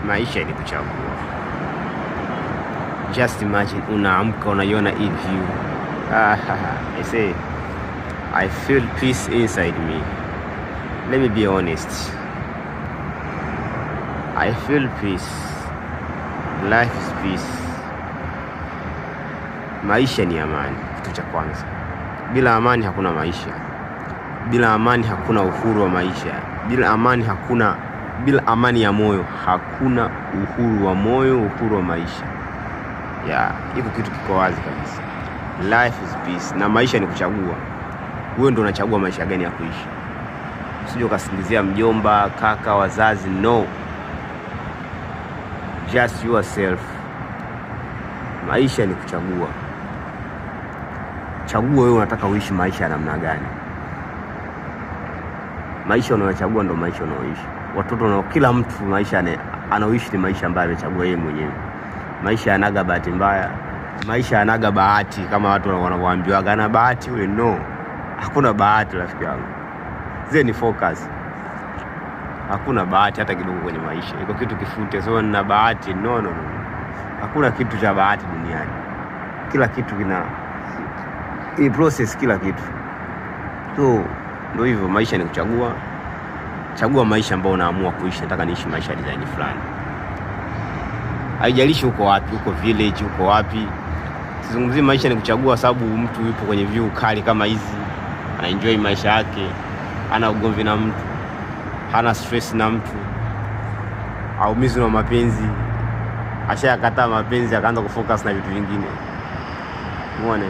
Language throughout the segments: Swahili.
Maisha ni kuchagua. Just imagine unaamka unaiona hii view. I say I feel peace inside me. Let me be honest. I feel peace. Life is peace. Maisha ni amani, kitu cha kwanza. Bila amani hakuna maisha. Bila amani hakuna uhuru wa maisha. Bila amani ya moyo hakuna uhuru wa moyo, uhuru wa maisha. Hiko kitu kiko wazi kabisa. Life is peace. Na maisha ni kuchagua. Wewe ndio unachagua maisha gani ya kuishi. Usije ukasingizia mjomba, kaka, wazazi. No. Just yourself. Maisha ni kuchagua. Chagua wewe unataka uishi maisha ya namna gani. Maisha unayochagua ndo maisha unaoishi. Watoto na kila mtu maisha anaoishi ni maisha ambayo amechagua yeye mwenyewe. Maisha yanaga bahati mbaya. Maisha yanaga bahati kama watu wanavyoambiwa gana bahati wewe. No. Hakuna bahati rafiki yangu. Zile ni focus. Hakuna bahati hata kidogo kwenye maisha. Iko kitu kifute so na bahati. No. Hakuna kitu cha bahati duniani. Kila kitu kina process, kila kitu. So ndio hivyo, maisha ni kuchagua. Chagua maisha ambayo unaamua kuishi. Nataka niishi maisha design fulani. Haijalishi uko wapi, uko village, uko wapi. Sizungumzie maisha ni kuchagua sababu mtu yupo kwenye view kali kama hizi, ana enjoy maisha yake, hana ugomvi na mtu, hana stress na mtu, au mizu na mapenzi, ashakataa mapenzi akaanza kufocus na vitu vingine. Umeona?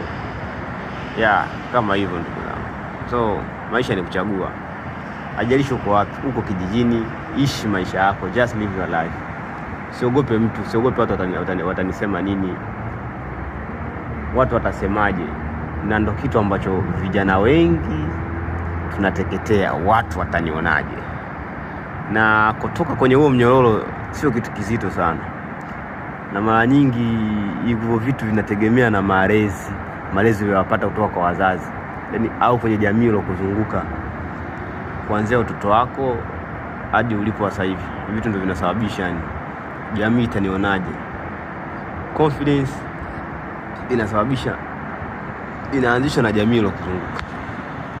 Kama hivyo ndugu zangu. So maisha ni kuchagua. Haijalishi uko wapi, uko kijijini, ishi maisha yako, just live your life. Siogope mtu, siogope watu watanisema nini, watu watasemaje. Na ndo kitu ambacho vijana wengi tunateketea, watu watanionaje. Na kutoka kwenye huo mnyororo sio kitu kizito sana. Na mara nyingi hivyo vitu vinategemea na malezi uliyopata kutoka kwa wazazi. Yaani au kwenye jamii iliyokuzunguka. Kuanzia utoto wako hadi ulipo sasa hivi. Vitu ndio vinasababisha yani jamii itanionaje. Confidence inaanzishwa na jamii iliyokuzunguka.